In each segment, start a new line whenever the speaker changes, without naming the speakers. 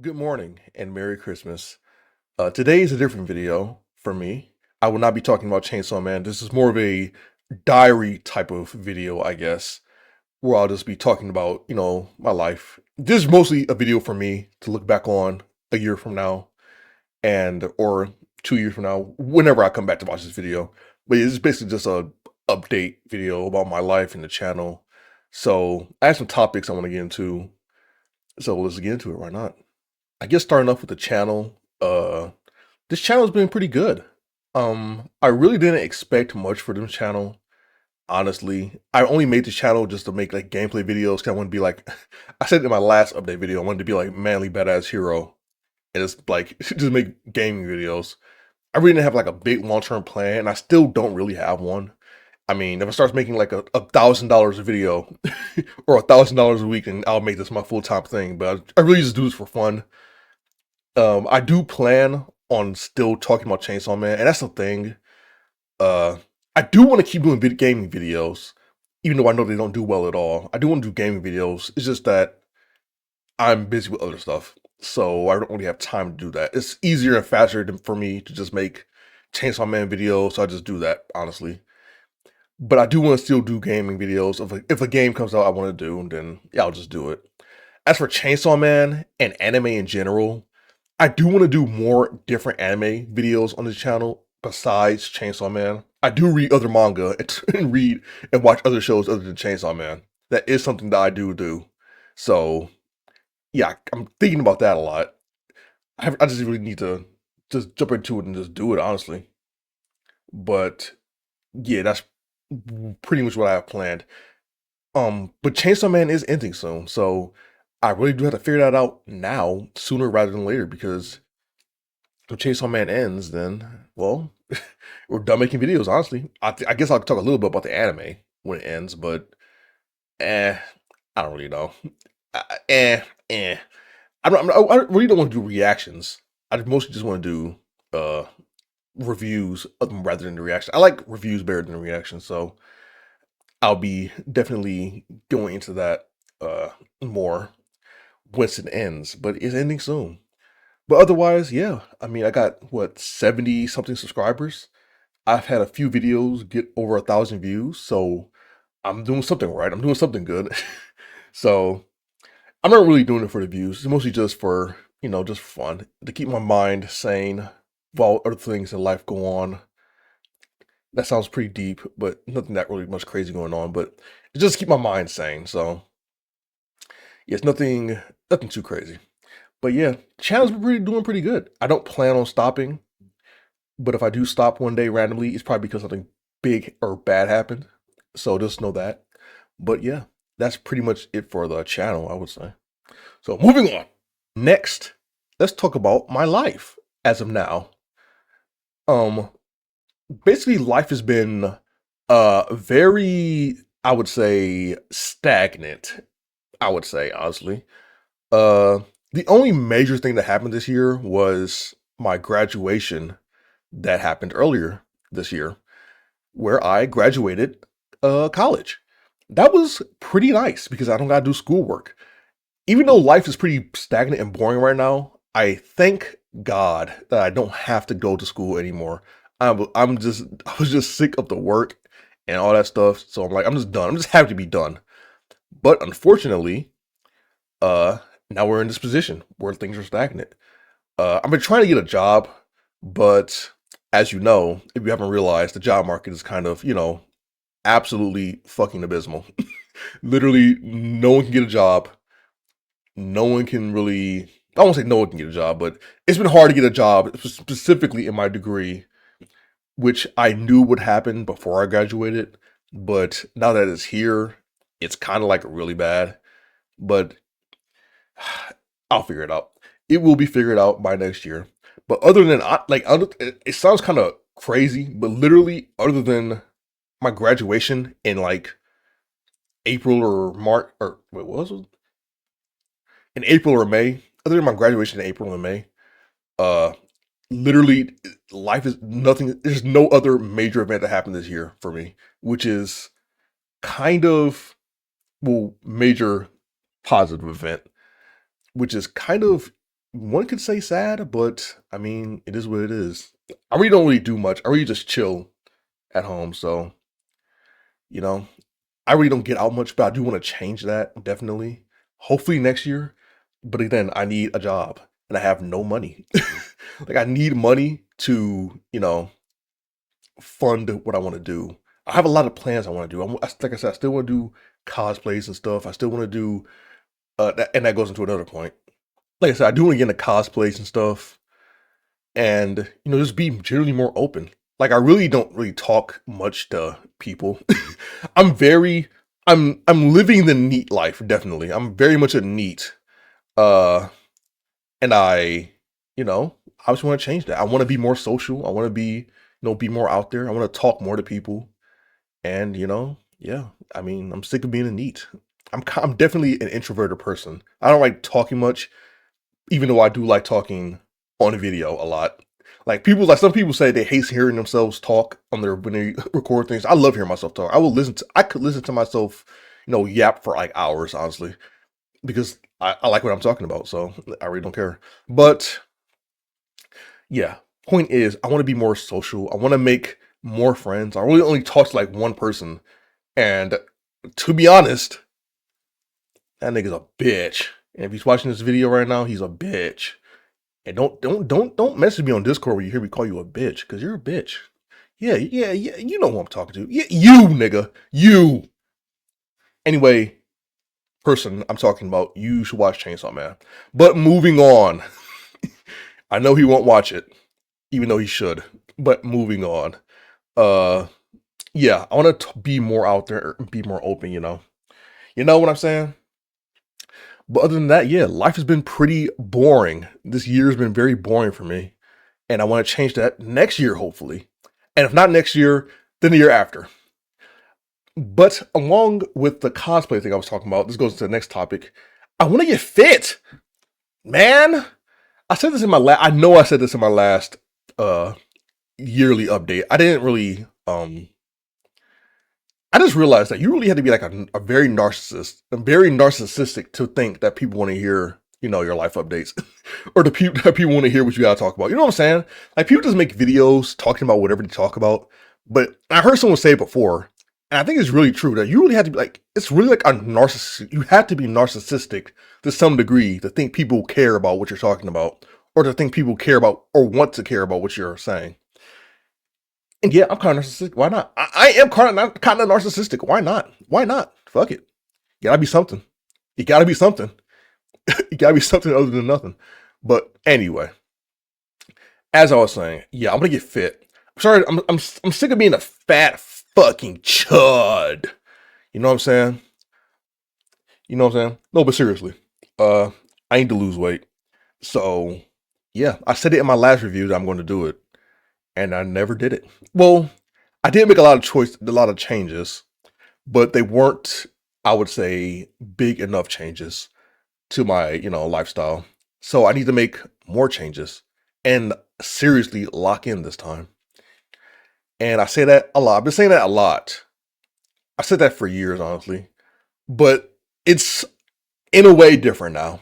Good morning and Merry Christmas. Today is a different video for me. I will not be talking about Chainsaw Man. This is more of a diary type of video, I guess, where I'll just be talking about, my life. This is mostly a video for me to look back on a year from now or 2 years from now, whenever I come back to watch this video. But it's basically just a update video about my life and the channel. So I have some topics I want to get into. So let's get into it. Why not? I guess starting off with the channel, this channel's been pretty good. I really didn't expect much for this channel, honestly. I only made this channel just to make like gameplay videos, 'cause I want to be like, I said in my last update video, I wanted to be like manly badass hero, and it's like just make gaming videos. I really didn't have like a big long-term plan, and I still don't really have one. I mean, if I start making like $1,000 a video or $1,000 a week, then I'll make this my full-time thing. But I really just do this for fun. I do plan on still talking about Chainsaw Man, and that's the thing. Uh, I do want to keep doing gaming videos, even though I know they don't do well at all. I do want to do gaming videos. It's just that I'm busy with other stuff, so I don't really have time to do that. It's easier and faster for me to just make Chainsaw Man videos, so I just do that, honestly. But I do want to still do gaming videos. If a game comes out I want to do, then yeah, I'll just do it. As for Chainsaw Man and anime in general, I do want to do more different anime videos on this channel besides Chainsaw Man. I do read other manga and read and watch other shows other than Chainsaw Man. That is something that I do. So yeah, I'm thinking about that a lot. I just really need to just jump into it and just do it, honestly. But yeah, that's pretty much what I have planned. But Chainsaw Man is ending soon, so I really do have to figure that out now, sooner rather than later, because if Chainsaw Man ends, then, well, we're done making videos, honestly. I guess I'll talk a little bit about the anime when it ends, but eh, I don't really know. Uh, eh, eh. I really don't want to do reactions. I mostly just want to do reviews rather than the reaction. I like reviews better than reactions, so I'll be definitely going into that more once it ends. But it's ending soon. But otherwise, yeah. I mean, I got what 70 something subscribers. I've had a few videos get over 1,000 views, so I'm doing something right. I'm doing something good. So I'm not really doing it for the views. It's mostly just for, just for fun to keep my mind sane while other things in life go on. That sounds pretty deep, but nothing that really much crazy going on. But it just keep my mind sane. So yeah, it's nothing too crazy. But yeah, channel's doing pretty good. I don't plan on stopping. But if I do stop one day randomly, it's probably because something big or bad happened. So just know that. But yeah, that's pretty much it for the channel, I would say. So moving on. Next, let's talk about my life as of now. Um, Basically life has been very, I would say, stagnant, I would say, honestly. Uh the only major thing that happened this year was my graduation that happened earlier this year, where I graduated college. That was pretty nice because I don't gotta do schoolwork. Even though life is pretty stagnant and boring right now, I thank God that I don't have to go to school anymore. I was just sick of the work and all that stuff. So I'm like, I'm just done. I'm just happy to be done. But unfortunately, uh, now we're in this position where things are stagnant. I've been trying to get a job, but as you know, if you haven't realized, the job market is kind of, absolutely fucking abysmal. Literally, no one can get a job. No one can really, I won't say no one can get a job, but it's been hard to get a job, specifically in my degree, which I knew would happen before I graduated. But now that it's here, it's kind of like really bad. But I'll figure it out. It will be figured out by next year. But other than it sounds kind of crazy, but literally, other than my graduation in like April or March, or wait, what was it? In April or May, other than my graduation in April and May, uh, literally, life is nothing. There's no other major event that happened this year for me, which is kind of, well, major positive event, which is kind of one could say sad, but I mean, it is what it is. I really don't really do much. I really just chill at home. So, you know, I really don't get out much, but I do want to change that definitely. Hopefully next year. But then I need a job and I have no money. Like I need money to, fund what I want to do. I have a lot of plans I want to do. Like I said, I still want to do cosplays and stuff. I still want to do, and that goes into another point. Like I said, I do want to get into cosplays and stuff, and just be generally more open. Like I really don't really talk much to people. I'm very, I'm living the neat life. Definitely, I'm very much a neat. Uh, and I just want to change that. I want to be more social. I want to be more out there. I want to talk more to people. And yeah. I mean, I'm sick of being a neat. I'm definitely an introverted person. I don't like talking much, even though I do like talking on video a lot. Like some people say they hate hearing themselves talk when they record things. I love hearing myself talk. I could listen to myself, yap for like hours, honestly, because I like what I'm talking about. So I really don't care. But yeah, point is, I want to be more social. I want to make more friends. I really only talk to like one person, and to be honest, that nigga's a bitch. And if he's watching this video right now, he's a bitch. And don't message me on Discord where you hear me call you a bitch, because you're a bitch. Yeah, yeah, yeah. You know who I'm talking to. Yeah, you nigga, you. Anyway, person I'm talking about, you should watch Chainsaw Man. But moving on, I know he won't watch it, even though he should. But moving on, uh, yeah, I want to be more out there, be more open. You know what I'm saying? But other than that, yeah, life has been pretty boring. This year has been very boring for me. And I want to change that next year, hopefully. And if not next year, then the year after. But along with the cosplay thing I was talking about, this goes to the next topic. I want to get fit, man. I know I said this in my last yearly update. I didn't really I just realized that you really had to be like a very narcissistic to think that people want to hear, your life updates or that people want to hear what you gotta talk about. You know what I'm saying? Like people just make videos talking about whatever they talk about. But I heard someone say it before, and I think it's really true that you really have to be like, it's really like a narcissist. You have to be narcissistic to some degree to think people care about what you're talking about, or to think people care about or want to care about what you're saying. And yeah, I'm kind of narcissistic. Why not? I am kind of narcissistic. Why not? Why not? Fuck it. You gotta be something. You gotta be something. You gotta be something other than nothing. But anyway, as I was saying, yeah, I'm gonna get fit. I'm sorry, I'm sick of being a fat fucking chud. You know what I'm saying? You know what I'm saying? No, but seriously, I need to lose weight. So yeah, I said it in my last review that I'm going to do it, and I never did it. Well, I did make a lot of changes, but they weren't, I would say, big enough changes to my, lifestyle. So I need to make more changes and seriously lock in this time. And I say that a lot. I've been saying that a lot. I said that for years, honestly, but it's in a way different now.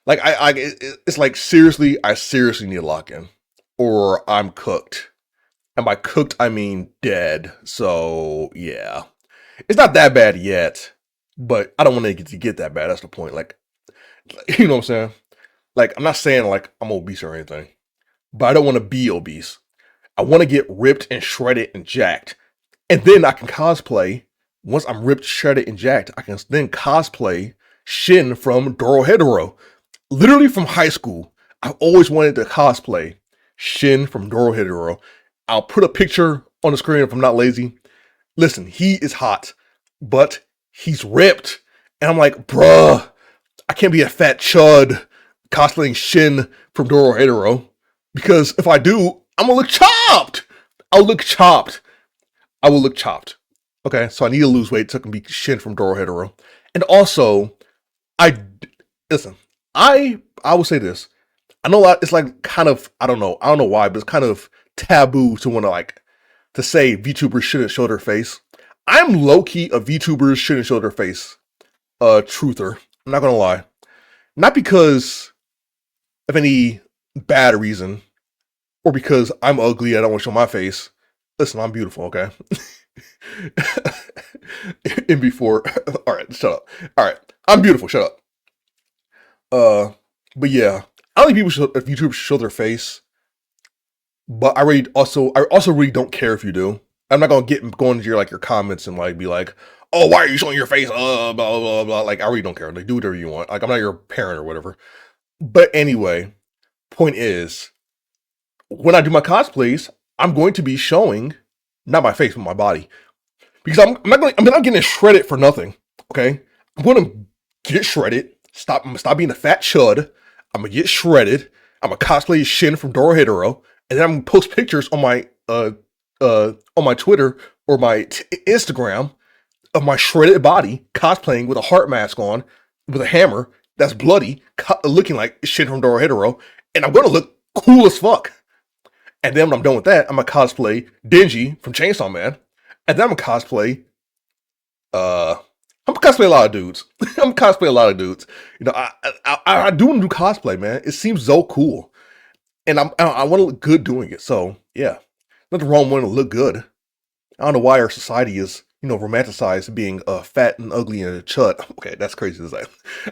Like it's like seriously, I seriously need to lock in, or I'm cooked. And by cooked, I mean dead. So yeah, it's not that bad yet, but I don't want to get that bad. That's the point. Like, you know what I'm saying? Like, I'm not saying like I'm obese or anything, but I don't want to be obese. I want to get ripped and shredded and jacked. And then I can cosplay. Once I'm ripped, shredded, and jacked, I can then cosplay Shin from Dorohedoro. Literally from high school, I've always wanted to cosplay Shin from Dorohedoro. I'll put a picture on the screen if I'm not lazy. Listen, he is hot, but he's ripped. And I'm like, bruh, I can't be a fat chud cosplaying Shin from Dorohedoro. Because if I do, I'm gonna look chopped. I'll look chopped. I will look chopped. Okay, so I need to lose weight so I can be Shin from Dorohedoro. And also, listen, I will say this. I know it's like kind of, I don't know why, but it's kind of taboo to want to say VTubers shouldn't show their face. I'm low-key a VTubers shouldn't show their face truther. I'm not gonna lie. Not because of any bad reason, or because I'm ugly, I don't want to show my face. Listen, I'm beautiful, okay? And before, all right, shut up. All right, I'm beautiful. Shut up. But yeah, I don't think people should, if YouTubers should show their face. But I also really don't care if you do. I'm not gonna go into your comments and like be like, oh, why are you showing your face? Blah blah blah blah. Like I really don't care. Like do whatever you want. Like I'm not your parent or whatever. But anyway, point is, when I do my cosplays, I'm going to be showing not my face but my body because I'm not getting shredded for nothing. Okay, I'm gonna get shredded. Stop being a fat chud. I'm gonna get shredded. I'm gonna cosplay Shin from Doro Hetero, and then I'm gonna post pictures on my Twitter or my Instagram of my shredded body cosplaying with a heart mask on, with a hammer that's bloody, looking like Shin from Doro Hetero, and I'm gonna look cool as fuck. And then when I'm done with that, I'm gonna cosplay Denji from Chainsaw Man, and then I'm gonna cosplay I'm gonna cosplay a lot of dudes. I'm gonna cosplay a lot of dudes. You know, I do want to do cosplay, man. It seems so cool, and I want to look good doing it. So yeah, nothing wrong with wanting to look good. I don't know why our society is romanticized being fat and ugly and a chud. Okay, that's crazy to say.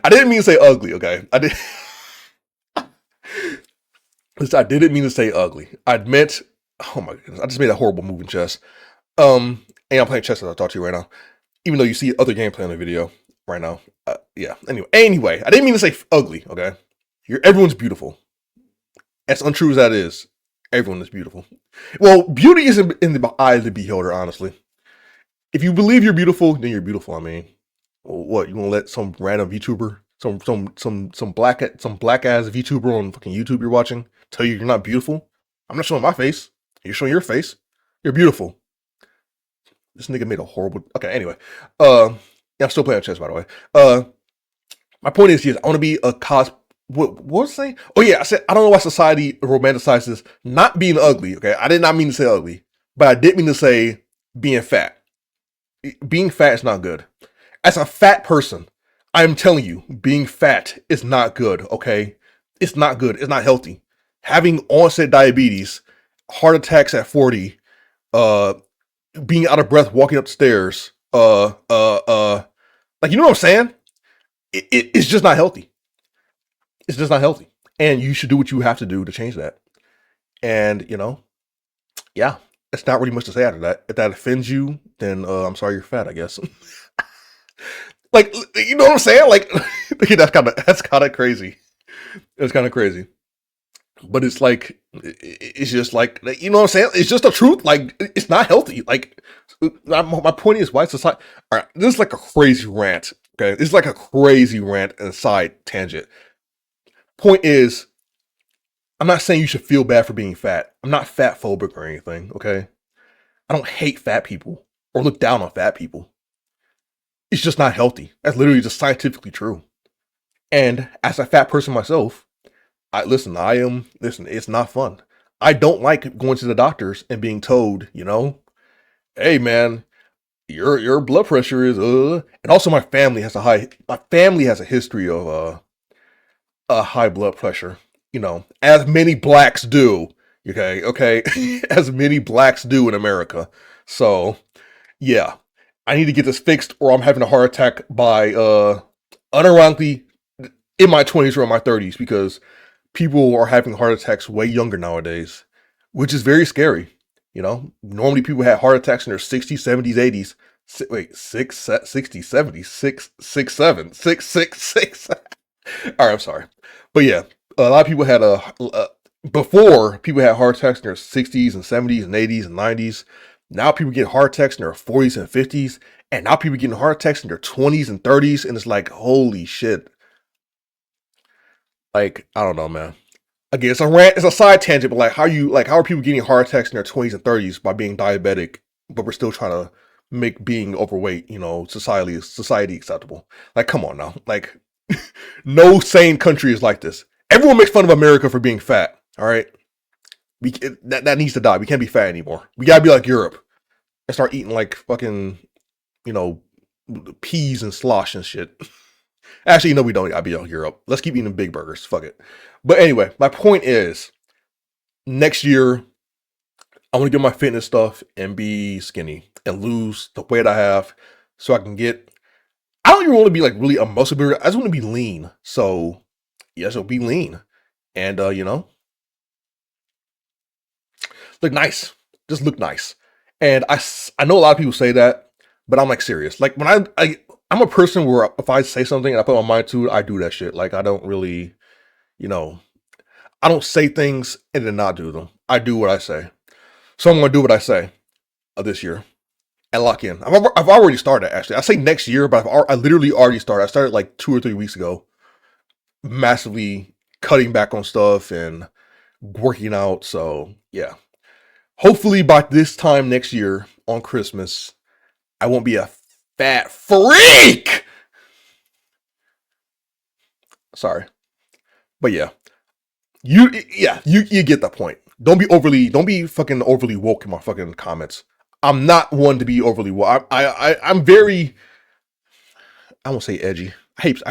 I didn't mean to say ugly. Okay, I did. I didn't mean to say ugly. I meant. Oh my goodness! I just made a horrible move in chess. And I'm playing chess as I talk to you right now. Even though you see other gameplay in the video right now. Yeah. Anyway, I didn't mean to say ugly. Okay, everyone's beautiful. As untrue as that is, everyone is beautiful. Well, beauty is in the eye of the beholder. Honestly, if you believe you're beautiful, then you're beautiful. I mean, what you gonna let some random YouTuber, some black ass VTuber on fucking YouTube you're watching tell you you're not beautiful? I'm not showing my face. You're showing your face. You're beautiful. This nigga made a horrible. Okay, anyway. Yeah, I'm still playing chess, by the way. My point is, yes, I want to be a What was I saying? Oh yeah, I said I don't know why society romanticizes not being ugly. Okay, I did not mean to say ugly, but I did mean to say being fat. Being fat is not good. As a fat person, I'm telling you, being fat is not good. Okay, it's not good. It's not healthy. Having onset diabetes, heart attacks at 40, being out of breath walking upstairs, like you know what I'm saying? It's just not healthy. It's just not healthy, and you should do what you have to do to change that. And yeah, it's not really much to say after that. If that offends you, then I'm sorry you're fat, I guess. Like you know what I'm saying? Like that's kind of crazy. It's kind of crazy. But it's like it's just like you know what I'm saying. It's just the truth. Like it's not healthy. Like my point is, why society? All right, this is like a crazy rant. Okay, this is like a crazy rant and side tangent. Point is, I'm not saying you should feel bad for being fat. I'm not fat phobic or anything. Okay, I don't hate fat people or look down on fat people. It's just not healthy. That's literally just scientifically true. And as a fat person myself, listen, it's not fun. I don't like going to the doctors and being told, hey man, your blood pressure is and also my family has a history of high blood pressure, as many blacks do. Okay, as many blacks do in America. So, yeah, I need to get this fixed or I'm having a heart attack by unironically in my 20s or in my 30s because people are having heart attacks way younger nowadays, which is very scary. Normally people had heart attacks in their 60s, 70s, 80s. Wait, 60, 70, 6, 6, 7, 6, 6, 6. All right, I'm sorry. But yeah, a lot of people had before people had heart attacks in their 60s and 70s and 80s and 90s. Now people get heart attacks in their 40s and 50s. And now people getting heart attacks in their 20s and 30s. And it's like, holy shit. Like, I don't know, man. Again, it's a side tangent, but how are people getting heart attacks in their 20s and 30s by being diabetic, but we're still trying to make being overweight, society acceptable. Like, come on now. Like, no sane country is like this. Everyone makes fun of America for being fat. All right. That needs to die. We can't be fat anymore. We gotta be like Europe and start eating like fucking, peas and slosh and shit. Actually, no, we don't. I'll be out Europe. Let's keep eating big burgers. Fuck it. But anyway, my point is, next year I want to get my fitness stuff and be skinny and lose the weight I have, so I can get. I don't even want to be like really a muscle builder. I just want to be lean. So yeah, so be lean and look nice. Just look nice. And I know a lot of people say that, but I'm like serious. Like when I'm a person where if I say something and I put my mind to it, I do that shit. Like I don't really, you know, I don't say things and then not do them. I do what I say. So I'm gonna do what I say this year and lock in. I've already started actually. I say next year, but I literally already started. I started like 2 or 3 weeks ago, massively cutting back on stuff and working out. So yeah, hopefully by this time next year on Christmas, I won't be a fat freak. Sorry, but yeah, you get the point. Don't be fucking overly woke in my fucking comments. I'm not one to be overly woke. I'm very, I won't say edgy. I hate,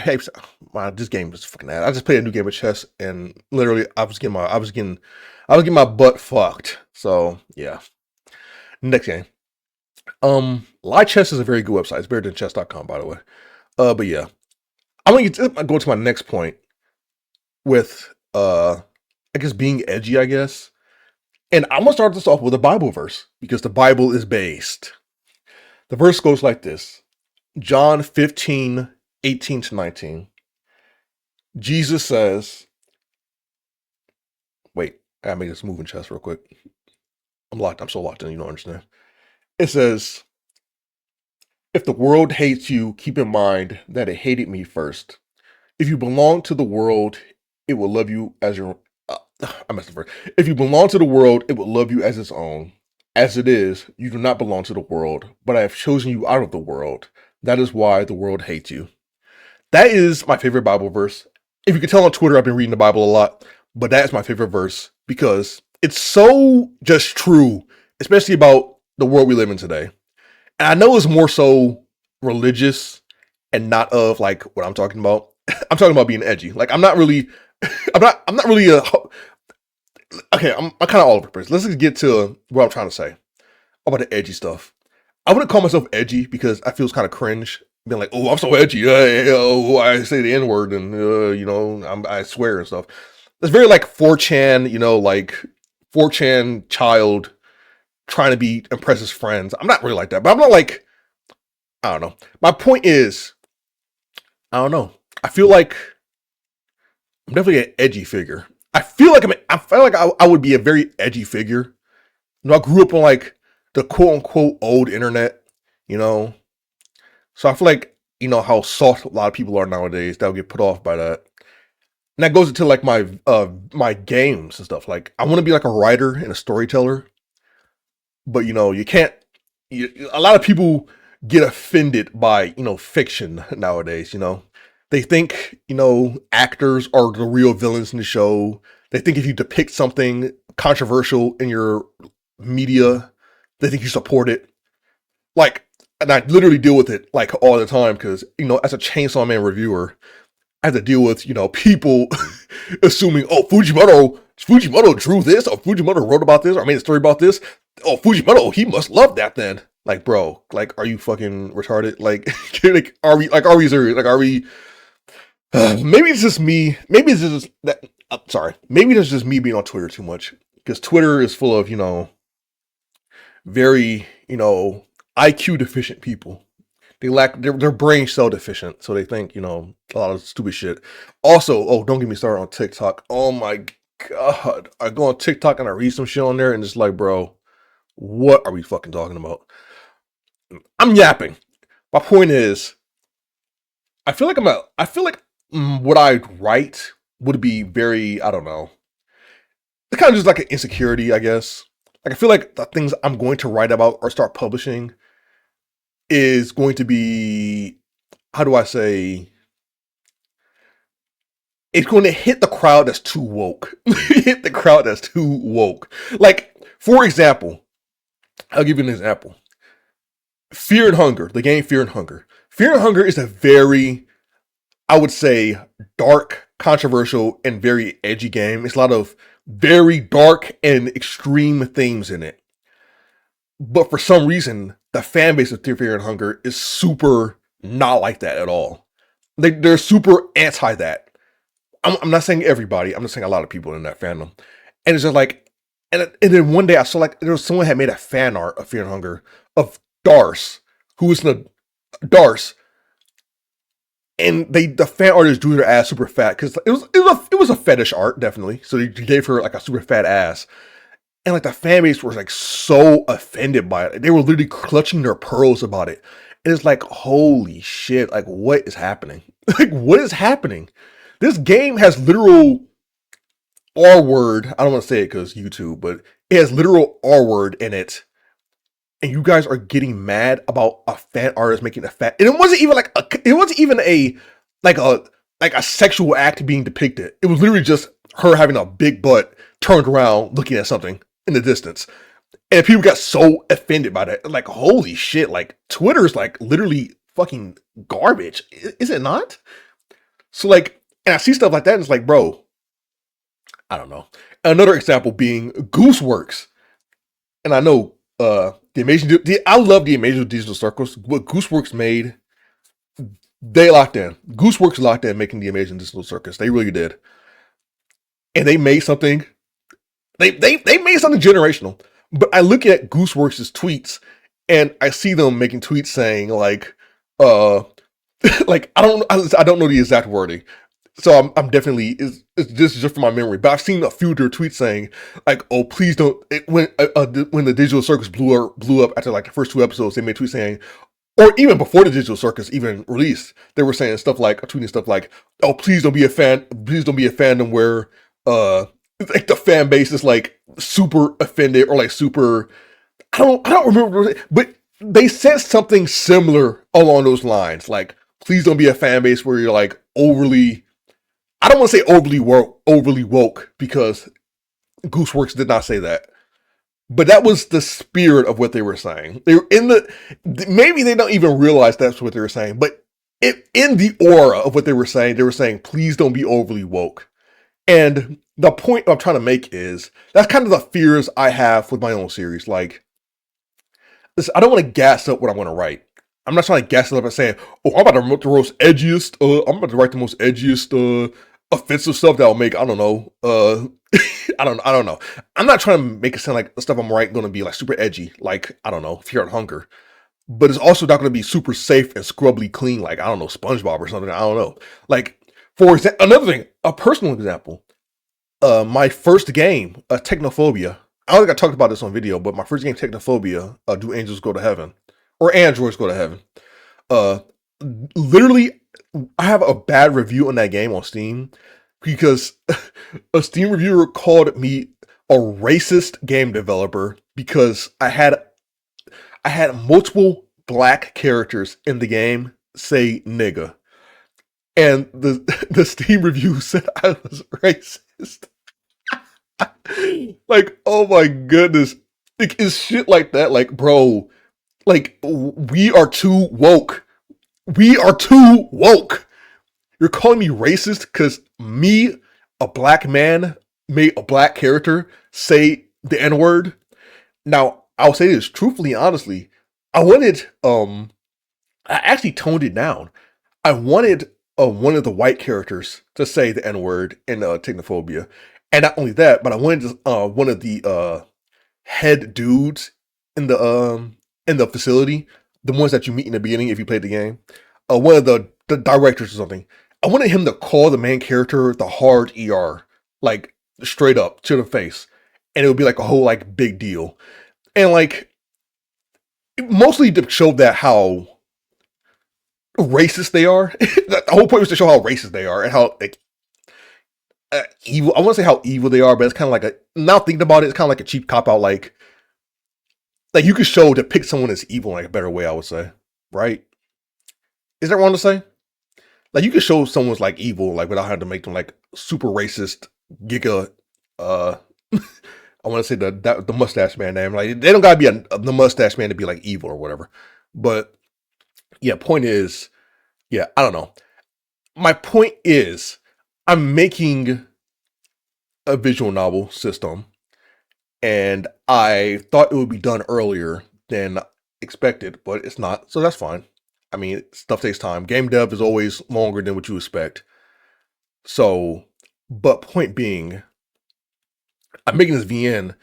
wow, this game is fucking ass. I just played a new game of chess and literally I was getting my butt fucked. So yeah. Next game. Live Chess is a very good website. It's better than chess.com, by the way. But yeah. I'm gonna go to my next point with I guess being edgy, I guess. And I'm gonna start this off with a Bible verse because the Bible is based. The verse goes like this: John 15:18-19. Jesus says, wait, I gotta make this moving chest real quick. I'm so locked in, you don't understand. It says, if the world hates you, keep in mind that it hated me first. If you belong to the world, it will love you as your. I messed up first. If you belong to the world, it will love you as its own. As it is, you do not belong to the world, but I have chosen you out of the world. That is why the world hates you. That is my favorite Bible verse. If you can tell on Twitter, I've been reading the Bible a lot, but that is my favorite verse because it's so just true, especially about the world we live in today. And I know it's more so religious and not of like what I'm talking about. I'm talking about being edgy. Like I'm not really, I'm not really a. Okay, I'm kind of all over the place. Let's just get to what I'm trying to say about the edgy stuff. I wouldn't call myself edgy because I feel kind of cringe being like, oh, I'm so edgy. Oh, I say the N word and I swear and stuff. It's very like 4chan, like 4chan child trying to be impress his friends. I'm not really like that, but I'm not like, I don't know. My point is, I don't know. I feel like I'm definitely an edgy figure. I feel like I would be a very edgy figure. I grew up on like the quote unquote old internet, you know. So I feel like, how soft a lot of people are nowadays that will get put off by that. And that goes into like my games and stuff. Like I want to be like a writer and a storyteller, but you can't. A lot of people get offended by fiction nowadays. They think actors are the real villains in the show. They think if you depict something controversial in your media, they think you support it. Like, and I literally deal with it like all the time because as a Chainsaw Man reviewer, I have to deal with people assuming, oh, Fujimoto drew this, or Fujimoto wrote about this, or made a story about this. Oh, Fujimoto, he must love that then. Like, bro, like, are you fucking retarded? Like, are we serious? Like, are we? Maybe it's just me. Maybe it's just that. I'm sorry. Maybe it's just me being on Twitter too much because Twitter is full of very IQ deficient people. They lack their brain cell deficient, so they think a lot of stupid shit. Also, oh, don't get me started on TikTok. Oh my god, I go on TikTok and I read some shit on there, and it's like, bro, what are we fucking talking about? I'm yapping. My point is, I feel like what I write would be very, I don't know. It's kind of just like an insecurity, I guess. Like I feel like the things I'm going to write about or start publishing is going to be, how do I say, it's going to hit the crowd that's too woke. Hit the crowd that's too woke. Like, for example, I'll give you an example. Fear and Hunger, the game Fear and Hunger. Fear and Hunger is a very I would say, dark, controversial, and very edgy game. It's a lot of very dark and extreme themes in it. But for some reason, the fan base of Fear and Hunger is super not like that at all. They're super anti that. I'm not saying everybody. I'm just saying a lot of people in that fandom. And it's just like, and then one day I saw like there was someone had made a fan art of Fear and Hunger of Darce, who was in a Darce, and the fan artist drew her ass super fat because it was a fetish art definitely. So they gave her like a super fat ass, and like the fan base was like so offended by it. They were literally clutching their pearls about it. And it's like, holy shit! Like, what is happening? Like, what is happening? This game has literal R word. I don't want to say it because YouTube, but it has literal R word in it. And you guys are getting mad about a fan artist making a fan, and it wasn't even like it wasn't even like a sexual act being depicted. It was literally just her having a big butt turned around looking at something in the distance. And people got so offended by that. Like, holy shit, like Twitter's like literally fucking garbage. Is it not? So like, and I see stuff like that and it's like, bro, I don't know. Another example being Gooseworks. And I know I love the Amazing Digital Circus. What Gooseworks made, they locked in. Gooseworks locked in making the Amazing Digital Circus. They really did. And they made something. They made something generational. But I look at Gooseworks' tweets and I see them making tweets saying like, like I don't know the exact wording. So I'm definitely this is just from my memory, but I've seen a few of their tweets saying like, "Oh, please don't." When the Digital Circus blew up after like the first 2 episodes, they made tweets saying, or even before the Digital Circus even released, they were saying stuff like, tweeting stuff like, "Oh, please don't be a fandom where like the fan base is like super offended or like super." I don't remember, but they said something similar along those lines, like, "Please don't be a fan base where you're like overly." I don't want to say overly woke because Gooseworks did not say that, but that was the spirit of what they were saying. They were maybe they don't even realize that's what they were saying, but in the aura of what they were saying, please don't be overly woke. And the point I'm trying to make is that's kind of the fears I have with my own series. Like, listen, I don't want to gas up what I want to write. I'm not trying to gas it up and saying, "Oh, I'm about to write the most edgiest. I'm about to write the most edgiest, offensive stuff that'll make I don't know. I don't know. I'm not trying to make it sound like the stuff I'm writing going to be like super edgy, like I don't know, Fear and Hunger. But it's also not going to be super safe and scrubbly clean, like I don't know, SpongeBob or something. I don't know. Like for example, another thing, a personal example. My first game, Technophobia. I don't think I talked about this on video, but my first game, Technophobia, Do Angels Go to Heaven? Or Androids Go to Heaven. Uh, Literally, I have a bad review on that game on Steam because a Steam reviewer called me a racist game developer because I had multiple black characters in the game say nigga, and the Steam review said I was racist. Like, oh my goodness, like, it's shit like that. Like, bro. Like, we are too woke. We are too woke. You're calling me racist because me, a black man, made a black character say the N-word? Now, I'll say this truthfully, honestly. I actually toned it down. I wanted one of the white characters to say the N-word in Technophobia. And not only that, but I wanted one of the head dudes in the facility, the ones that you meet in the beginning if you played the game, one of the directors or something. I wanted him to call the main character the hard ER, like straight up to the face, and it would be like a whole like big deal, and like mostly to show that how racist they are. The whole point was to show how racist they are and how like evil. I want to say how evil they are, but it's kind of like now thinking about it, it's kind of like a cheap cop out, like you could show to pick someone as evil in like a better way, I would say. Right? Is that wrong to say? Like you could show someone's like evil, like without having to make them like super racist, giga I want to say the mustache man name. Like they don't gotta be the mustache man to be like evil or whatever. But yeah, point is, yeah, I don't know. my point is, I'm making a visual novel system, and I thought it would be done earlier than expected, but it's not, so that's fine. I mean, stuff takes time. Game dev is always longer than what you expect. So, but point being, I'm making this VN,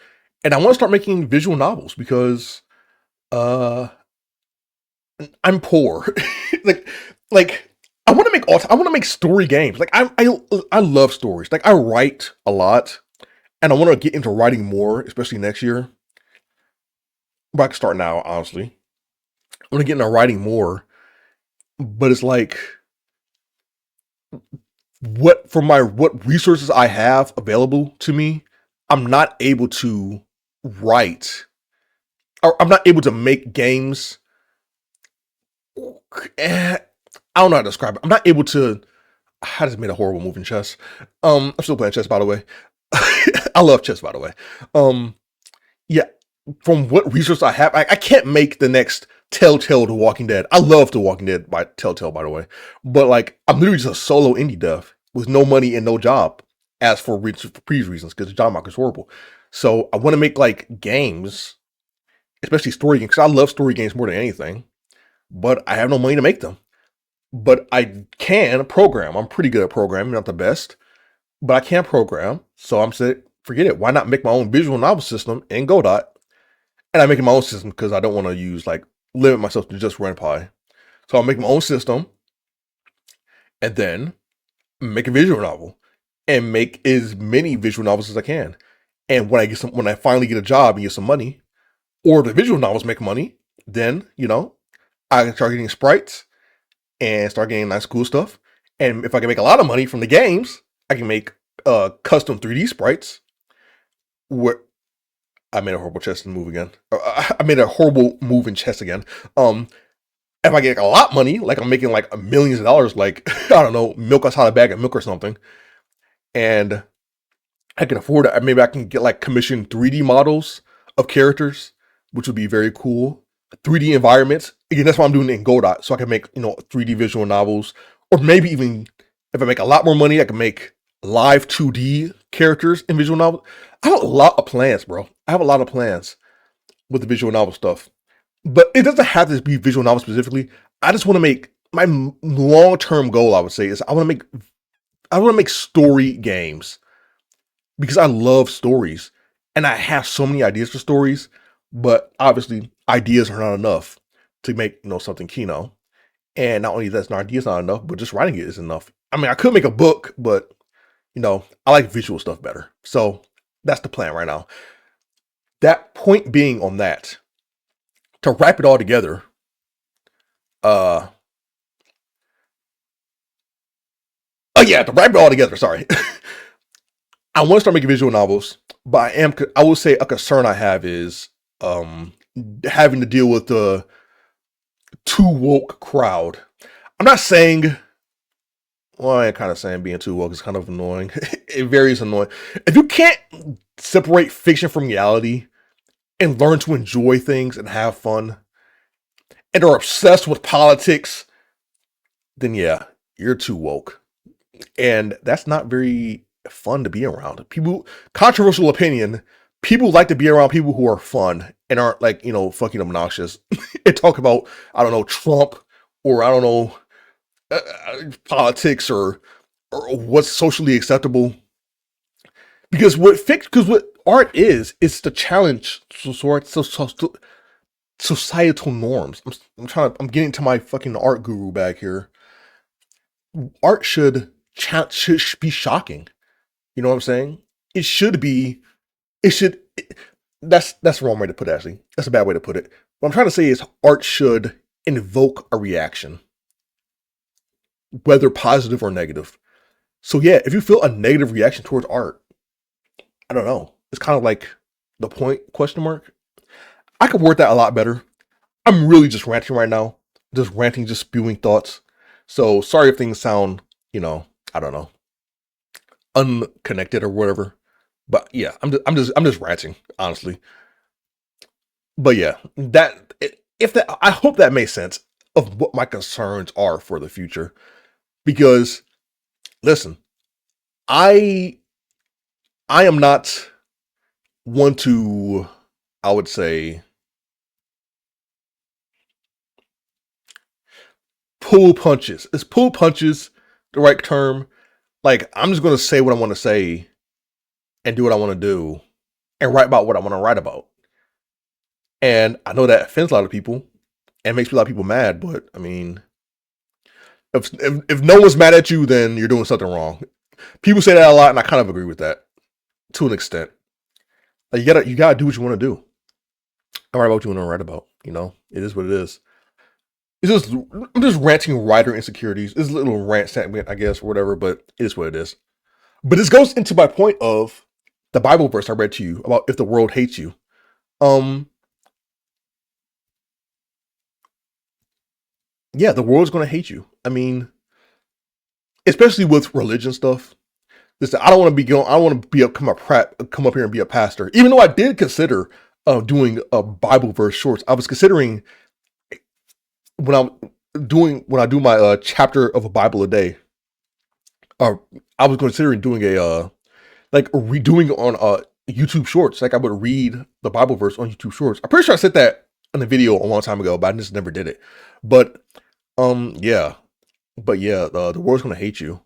and I want to start making visual novels because uh I'm poor. like like I want to make I want to make story games. Like I love stories. Like I write a lot, and I want to get into writing more, especially next year. But I can start now, honestly. I want to get into writing more, but it's like what resources I have available to me, I'm not able to write, or I'm not able to make games. I don't know how to describe it. I'm not able to. I just made a horrible move in chess. I'm still playing chess, by the way. I love chess, by the way. Um, yeah, from what resources I have, I can't make the next Telltale The Walking Dead. I love The Walking Dead by Telltale, by the way. But like, I'm literally just a solo indie dev with no money and no job, as for previous reasons, because the job market is horrible. So I want to make like games, especially story games, because I love story games more than anything. But I have no money to make them. But I can program. I'm pretty good at programming, not the best, but I can program. So I'm saying, forget it. Why not make my own visual novel system in Godot? And I'm making my own system because I don't want to use like limit myself to just RenPy. So I'll make my own system and then make a visual novel and make as many visual novels as I can. And when I finally get a job and get some money, or the visual novels make money, then I can start getting sprites and start getting nice cool stuff. And if I can make a lot of money from the games, I can make custom 3D sprites. Where I made a horrible chess move again. I made a horrible move in chess again. If I get a lot of money, like I'm making like millions of dollars, like I don't know, milk us out a bag of milk or something, and I can afford it. Maybe I can get like commission 3D models of characters, which would be very cool. 3D environments. Again, that's what I'm doing in Godot, so I can make 3D visual novels, or maybe even if I make a lot more money, I can make live 2D characters in visual novels. I have a lot of plans, bro. I have a lot of plans with the visual novel stuff, but it doesn't have to be visual novel specifically. I just want to make my long term goal. I would say is I want to make story games because I love stories and I have so many ideas for stories, but obviously ideas are not enough to make something kino. And not only that's not ideas not enough, but just writing it is enough. I mean, I could make a book, but I like visual stuff better. So that's the plan right now. That point being on that, to wrap it all together, uh oh yeah, to wrap it all together, sorry. I want to start making visual novels, but I will say a concern I have is having to deal with the too woke crowd. I'm not saying, well, I'm kind of saying being too woke is kind of annoying. It varies annoying. If you can't separate fiction from reality and learn to enjoy things and have fun and are obsessed with politics, then yeah, you're too woke. And that's not very fun to be around. People, controversial opinion, people like to be around people who are fun and aren't like, fucking obnoxious and talk about, I don't know, Trump, or I don't know, politics, or what's socially acceptable. Because what art is, it's the challenge societal norms. I'm getting to my fucking art guru bag here. Art should be shocking. You know what I'm saying? It should be. It should. That's the wrong way to put it. Actually, that's a bad way to put it. What I'm trying to say is art should invoke a reaction, whether positive or negative. So yeah, if you feel a negative reaction towards art, I don't know. It's kind of like the point question mark. I could word that a lot better. I'm really just ranting right now. Just ranting, just spewing thoughts. So sorry if things sound, I don't know, unconnected or whatever. But yeah, I'm just ranting, honestly. But yeah, if that, I hope that makes sense of what my concerns are for the future. Because listen, I I am not one to, I would say, pull punches. Is pull punches the right term? Like, I'm just gonna say what I want to say and do what I want to do and write about what I want to write about. And I know that offends a lot of people and makes a lot of people mad, but I mean, if no one's mad at you, then you're doing something wrong. People say that a lot, and I kind of agree with that to an extent. Like, you gotta do what you want to do. I write about what you want to write about. You know, it is what it is. It's just I'm just ranting writer insecurities. It's a little rant segment, I guess, or whatever, but it is what it is. But this goes into my point of the Bible verse I read to you about if the world hates you. Um, yeah, the world's gonna hate you. I mean, especially with religion stuff. Listen, I don't want to be going. I don't want to be come up here and be a pastor. Even though I did consider doing a Bible verse shorts. I was considering when I do my chapter of a Bible a day. I was considering doing a like redoing on YouTube Shorts. Like I would read the Bible verse on YouTube Shorts. I'm pretty sure I said that in a video a long time ago, but I just never did it. But yeah, the world's gonna hate you,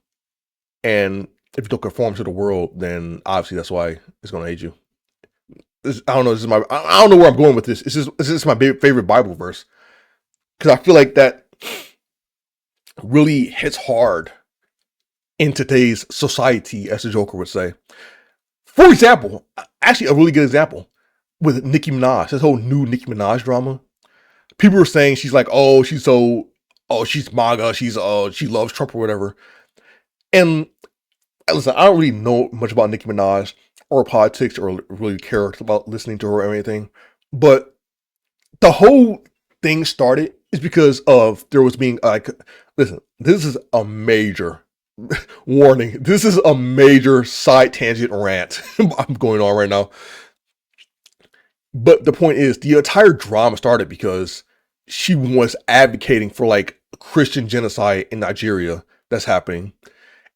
and if you don't conform to the world, then obviously that's why it's gonna hate you. I don't know. I don't know where I'm going with this. This is my favorite Bible verse because I feel like that really hits hard in today's society, as the Joker would say. For example, actually a really good example with Nicki Minaj, this whole new Nicki Minaj drama. People were saying she's like, oh, she's MAGA, she loves Trump or whatever. And listen, I don't really know much about Nicki Minaj or politics or really care about listening to her or anything. But the whole thing started is because of there was being like, listen, this is a major warning. This is a major side tangent rant I'm going on right now. But the point is, the entire drama started because she was advocating for like Christian genocide in Nigeria that's happening.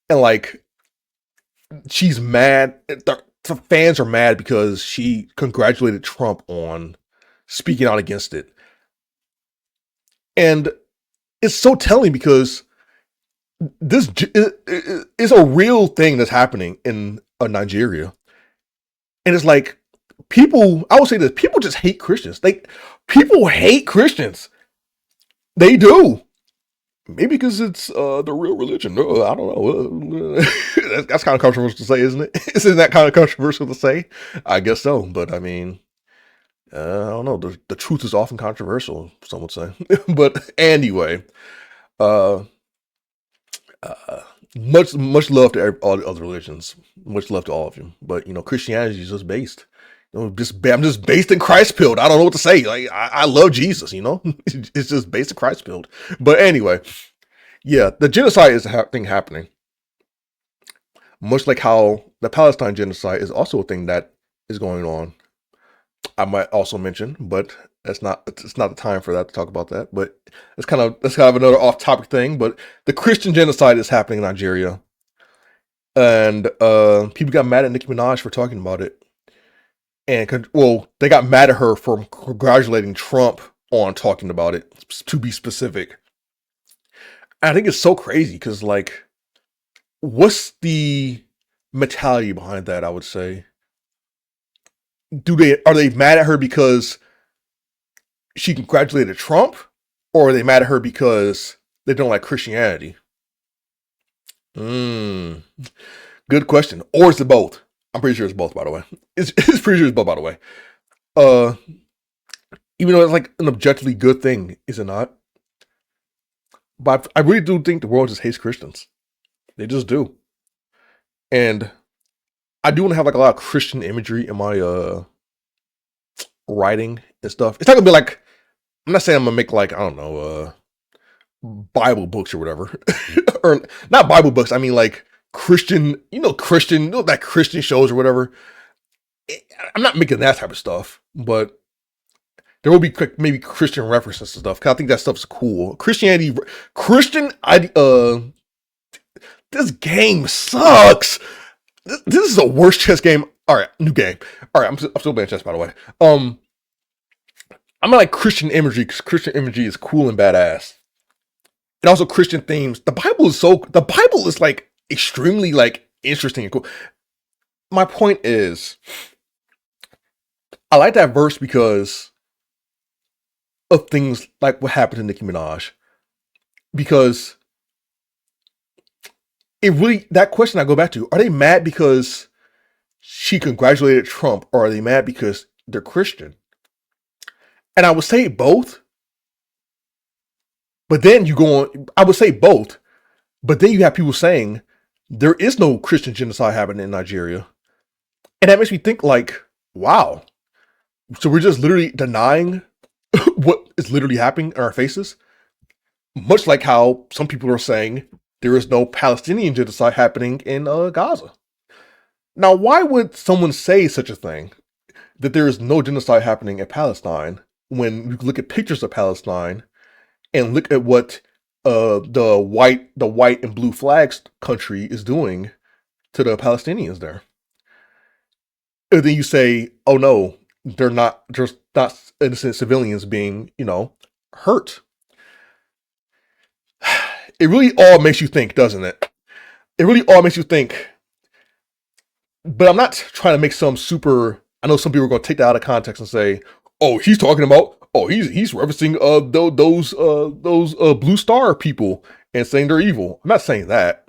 And like, she's mad. The fans are mad because she congratulated Trump on speaking out against it. And it's so telling because this is a real thing that's happening in Nigeria. And it's like, I would say this, people just hate Christians. Like, people hate Christians. They do. Maybe because it's the real religion. I don't know. That's kind of controversial to say, isn't it? Isn't that kind of controversial to say? I guess so. But I mean, I don't know. The truth is often controversial, some would say. But anyway, uh, much love to all the other religions. Much love to all of you. But Christianity is just based. I'm just based in Christ pilled. I don't know what to say. Like I love Jesus. It's just based in Christ pilled. But anyway, yeah, the genocide is a thing happening. Much like how the Palestine genocide is also a thing that is going on. I might also mention, but it's not the time for that to talk about that. But that's kind of another off-topic thing. But the Christian genocide is happening in Nigeria, and people got mad at Nicki Minaj for talking about it. And they got mad at her for congratulating Trump on talking about it, to be specific. And I think it's so crazy because, like, what's the mentality behind that? I would say, are they mad at her because she congratulated Trump, or are they mad at her because they don't like Christianity? Good question. Or is it both? I'm pretty sure it's both, by the way. It's pretty sure it's both, by the way. Even though it's like an objectively good thing, is it not? But I really do think the world just hates Christians. They just do. And I do want to have like a lot of Christian imagery in my writing and stuff. It's not gonna be like, I'm not saying I'm gonna make like, I don't know, Bible books or whatever. Or not Bible books, I mean like Christian, that Christian shows or whatever. I'm not making that type of stuff, but there will be maybe Christian references and stuff, because I think that stuff's cool. Christian this game sucks. This is the worst chess game. All right, new game. All right, I'm still playing chess, by the way. I'm like Christian imagery because Christian imagery is cool and badass, and also Christian themes. The Bible is like extremely like interesting and cool. My point is, I like that verse because of things like what happened to Nicki Minaj, because it really, that question I go back to, are they mad because she congratulated Trump, or are they mad because they're Christian? And I would say both, but then you go on, I would say both, but then you have people saying there is no Christian genocide happening in Nigeria. And that makes me think like, wow, so we're just literally denying what is literally happening in our faces? Much like how some people are saying there is no Palestinian genocide happening in Gaza. Now, why would someone say such a thing, that there is no genocide happening in Palestine, when you look at pictures of Palestine and look at what the white and blue flags country is doing to the Palestinians there? And then you say, oh no, they're not, just not innocent civilians being, hurt. It really all makes you think, doesn't it? It really all makes you think. But I'm not trying to make some super, I know some people are going to take that out of context and say, oh, he's talking about, oh, he's referencing those Blue Star people and saying they're evil. I'm not saying that,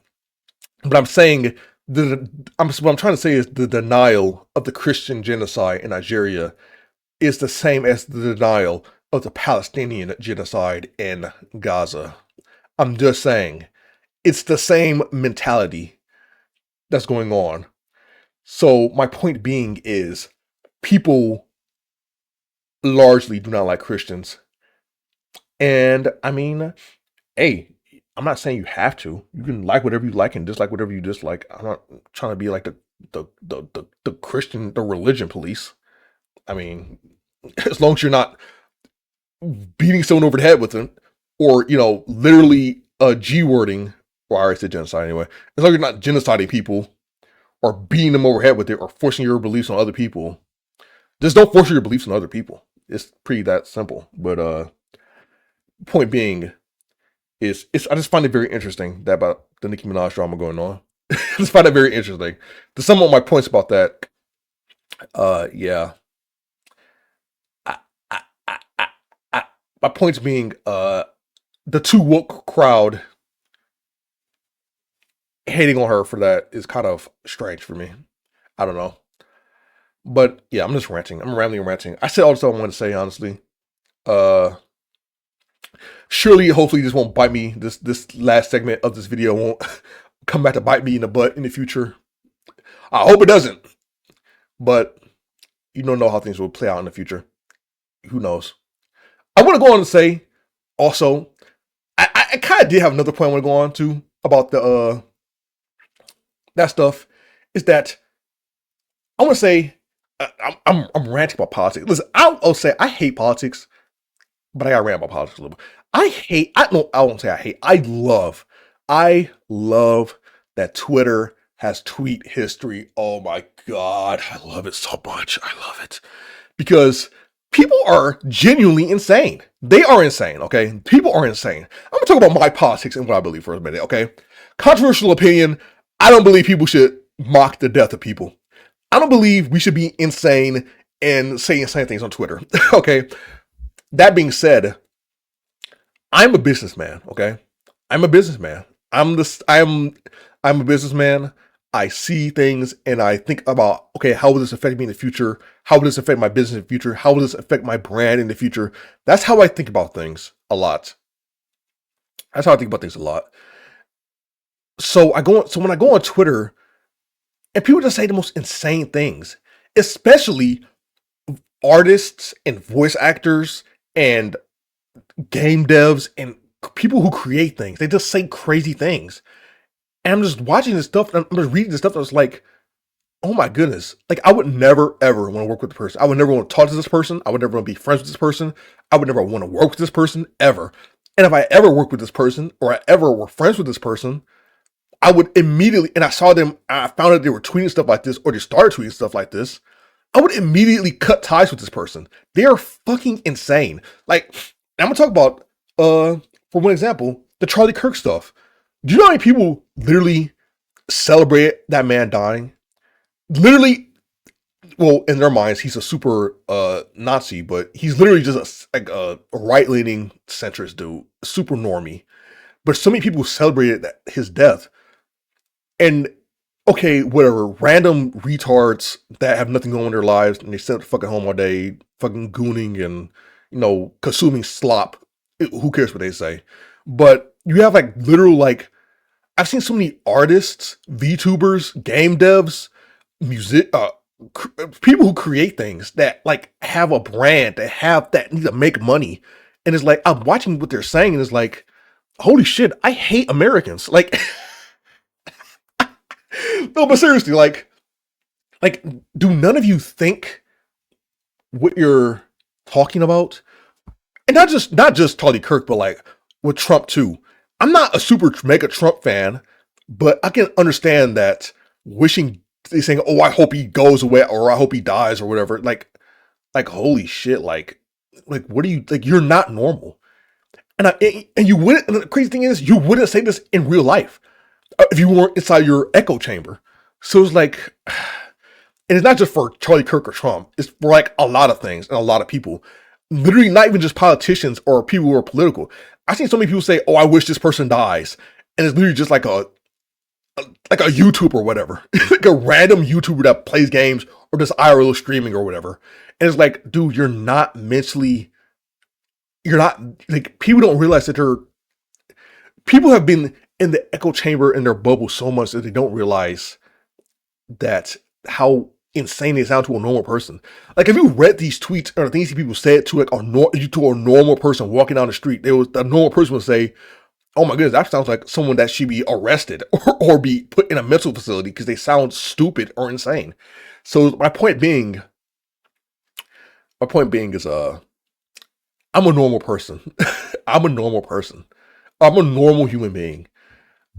but I'm saying what I'm trying to say is the denial of the Christian genocide in Nigeria is the same as the denial of the Palestinian genocide in Gaza. I'm just saying it's the same mentality that's going on. So my point being is, people largely do not like Christians. And I mean, hey, I'm not saying you have to. You can like whatever you like and dislike whatever you dislike. I'm not trying to be like the Christian, the religion police. I mean, as long as you're not beating someone over the head with it, or literally G-wording, well, I already said genocide anyway. As long as you're not genociding people or beating them over the head with it or forcing your beliefs on other people. Just don't force your beliefs on other people. It's pretty that simple. But point being is, I just find it very interesting that about the Nicki Minaj drama going on. I just find it very interesting. To sum up my points about that, yeah. My points being, the too woke crowd hating on her for that is kind of strange for me. I don't know. But yeah, I'm just ranting. I'm rambling and ranting. I said all the stuff I wanted to say, honestly. Surely, hopefully, this won't bite me. This last segment of this video won't come back to bite me in the butt in the future. I hope it doesn't. But you don't know how things will play out in the future. Who knows? I want to go on to say, also, I kind of did have another point I want to go on to about the that stuff. Is that I want to say, I'm ranting about politics. Listen, I'll say I hate politics, but I gotta rant about politics a little bit. I won't say I hate. I love that Twitter has tweet history. Oh my God, I love it so much. I love it because people are genuinely insane. They are insane. Okay, people are insane. I'm gonna talk about my politics and what I believe for a minute. Okay, controversial opinion. I don't believe people should mock the death of people. I don't believe we should be insane and say insane things on Twitter. Okay. That being said, I'm a businessman. Okay. I'm a businessman. I'm a businessman. I see things and I think about, okay, how will this affect me in the future? How will this affect my business in the future? How will this affect my brand in the future? That's how I think about things a lot. That's how I think about things a lot. So when I go on Twitter, and people just say the most insane things, especially artists and voice actors and game devs and people who create things. They just say crazy things. And I'm just watching this stuff, and I'm just reading this stuff, and I was like, oh my goodness. Like, I would never, ever want to work with the person. I would never want to talk to this person. I would never want to be friends with this person. I would never want to work with this person, ever. And if I ever work with this person, or I ever were friends with this person, I would immediately, and I saw them, I found out they were tweeting stuff like this, or they started tweeting stuff like this, I would immediately cut ties with this person. They are fucking insane. Like, I'm gonna talk about, for one example, the Charlie Kirk stuff. Do you know how many people literally celebrate that man dying? Literally, well, in their minds, he's a super Nazi, but he's literally just a right-leaning centrist dude, super normie. But so many people celebrated his death. And okay, whatever, random retards that have nothing going on in their lives and they sit at the fucking home all day, fucking gooning and, consuming slop. Who cares what they say? But you have like literal, like, I've seen so many artists, VTubers, game devs, people who create things that like have a brand, that need to make money. And it's like, I'm watching what they're saying and it's like, holy shit, I hate Americans. Like, no, but seriously, like, do none of you think what you're talking about? And not just Charlie Kirk, but like with Trump too. I'm not a super mega Trump fan, but I can understand that saying, "Oh, I hope he goes away," or "I hope he dies," or whatever. Like holy shit, like what are you like? You're not normal, and you wouldn't. And the crazy thing is, you wouldn't say this in real life if you weren't inside your echo chamber. So it's like, and it's not just for Charlie Kirk or Trump. It's for like a lot of things and a lot of people. Literally, not even just politicians or people who are political. I've seen so many people say, "Oh, I wish this person dies," and it's literally just like a YouTuber or whatever, like a random YouTuber that plays games or does IRL streaming or whatever. And it's like, dude, you're not like, people don't realize that people have been in the echo chamber in their bubble so much that they don't realize that how insane they sound to a normal person. Like, if you read these tweets or things people said to like to a normal person walking down the street, a normal person would say, "Oh my goodness, that sounds like someone that should be arrested or be put in a mental facility because they sound stupid or insane." So my point being is, I'm a normal person. I'm a normal person. I'm a normal human being.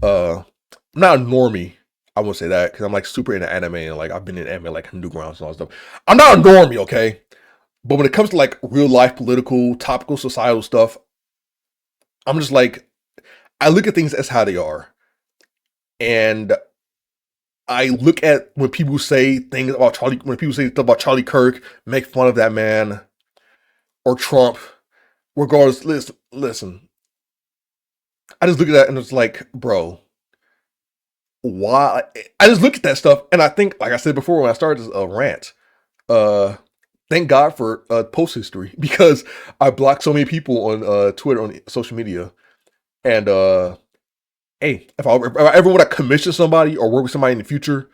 I'm not a normie. I won't say that because I'm like super into anime and like I've been in anime like Underground and all that stuff. I'm not a normie, okay? But when it comes to like real life, political, topical, societal stuff, I'm just like, I look at things as how they are. And I look at when people say things about when people say stuff about Charlie Kirk, make fun of that man or Trump, regardless, listen, I just look at that and it's like, bro, why? I just look at that stuff and I think, like I said before when I started this rant, thank God for post history because I blocked so many people on Twitter, on social media. And hey, if I ever want to commission somebody or work with somebody in the future,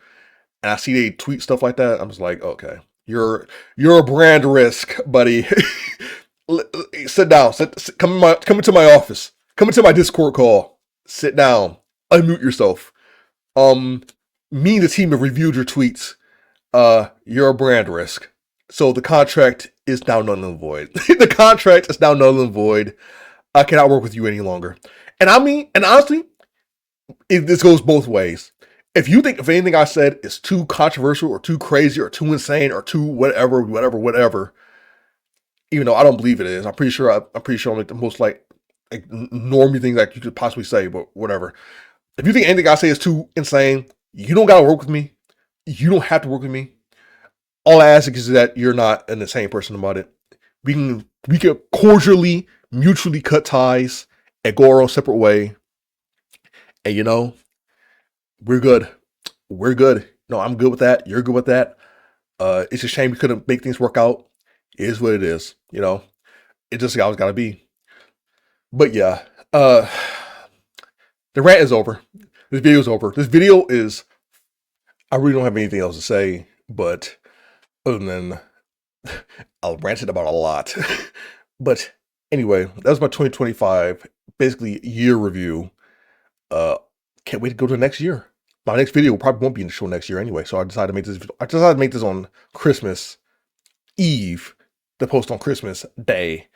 and I see they tweet stuff like that, I'm just like, okay, you're a brand risk, buddy. Sit down. Come into my office. Come into my Discord call. Sit down. Unmute yourself. Me and the team have reviewed your tweets. You're a brand risk. So the contract is now null and void. The contract is now null and void. I cannot work with you any longer. And honestly, this goes both ways. If you think if anything I said is too controversial or too crazy or too insane or too whatever, even though I don't believe it is, I'm pretty sure I'm like the most like normie thing that you could possibly say, but whatever. If you think anything I say is too insane, you don't gotta work with me. You don't have to work with me. All I ask is that you're not an insane person about it. We can cordially, mutually cut ties and go our own separate way. And we're good. We're good. No, I'm good with that. You're good with that. It's a shame we couldn't make things work out. It is what it is. It just always gotta be. But yeah, the rant is over. This video is over. This video is, I really don't have anything else to say, but other than I'll rant it about a lot. But anyway, that was my 2025 basically year review. Can't wait to go to the next year. My next video probably won't be in the show next year anyway, so I decided to make this. I decided to make this on Christmas Eve, to post on Christmas Day.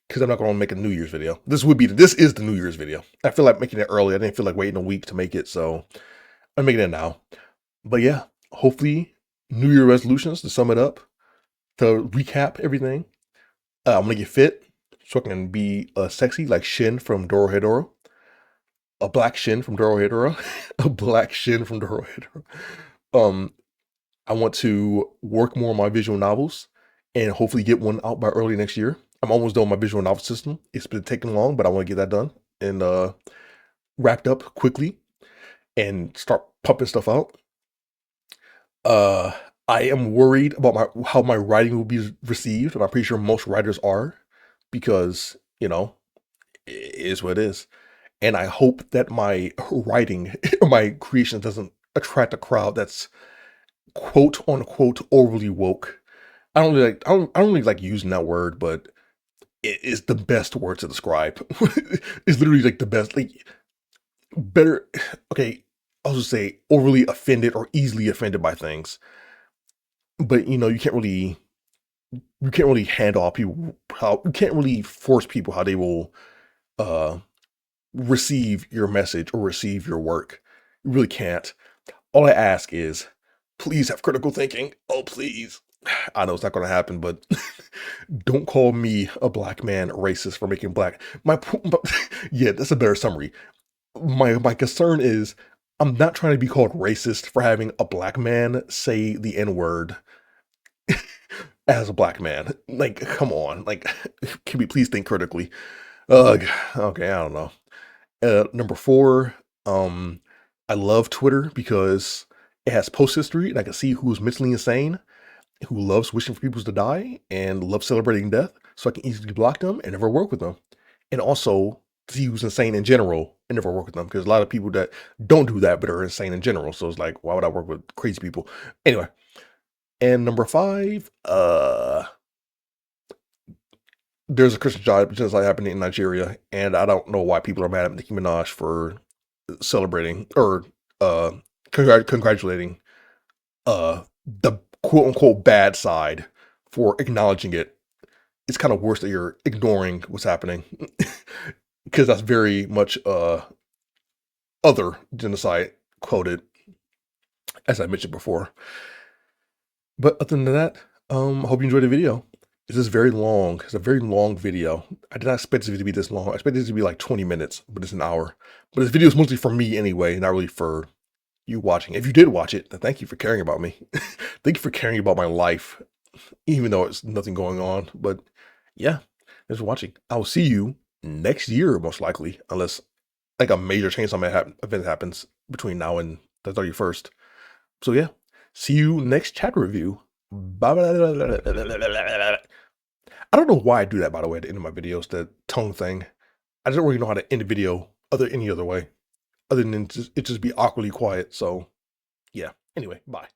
because I'm not going to make a New Year's video. This is the New Year's video. I feel like making it early. I didn't feel like waiting a week to make it, so I'm making it now. But yeah, hopefully New Year resolutions, to sum it up, to recap everything. I'm gonna get fit so I can be sexy like Shin from Dorohedoro. A black Shin from Dorohedoro. A black Shin from Dorohedoro. Um, I want to work more on my visual novels and hopefully get one out by early next year. I'm almost done with my visual novel system. It's been taking long, but I want to get that done and wrapped up quickly and start pumping stuff out. Uh, I am worried about how my writing will be received, and I'm pretty sure most writers are, because it is what it is. And I hope that my writing or my creation doesn't attract a crowd that's quote unquote overly woke. I don't really like using that word, but it is the best word to describe. It's literally like the best, like better. Okay, I'll just say overly offended or easily offended by things. But you can't really handle how you can't really force people how they will uh receive your message or receive your work. You really can't. All I ask is, please have critical thinking. Oh, please. I know it's not going to happen, but don't call me a black man racist for making black. Yeah, that's a better summary. My concern is I'm not trying to be called racist for having a black man say the N word as a black man. Like, come on. Like, can we please think critically? Ugh. Okay, I don't know. Number four, I love Twitter because it has post history and I can see who's mentally insane, who loves wishing for people to die, and loves celebrating death, so I can easily block them and never work with them. And also see who's insane in general and never work with them, because a lot of people that don't do that but are insane in general. So it's like, why would I work with crazy people? Anyway, and number five, there's a Christian genocide happening in Nigeria, and I don't know why people are mad at Nicki Minaj for celebrating or uh congratulating the quote unquote bad side for acknowledging it. It's kind of worse that you're ignoring what's happening, because that's very much other genocide quoted, as I mentioned before. But other than that, I hope you enjoyed the video. This is very long. It's a very long video. I did not expect this video to be this long. I expected it to be like 20 minutes, but it's an hour. But this video is mostly for me anyway, not really for you watching. If you did watch it, then thank you for caring about me. Thank you for caring about my life, even though it's nothing going on. But yeah, thanks for watching. I'll see you next year, most likely, unless like a major Chainsaw event happens between now and the 31st. So yeah, see you next chapter review. Bye. I don't know why I do that, by the way, at the end of my videos, the tone thing. I don't really know how to end a video any other way, other than it just be awkwardly quiet. So yeah. Anyway, bye.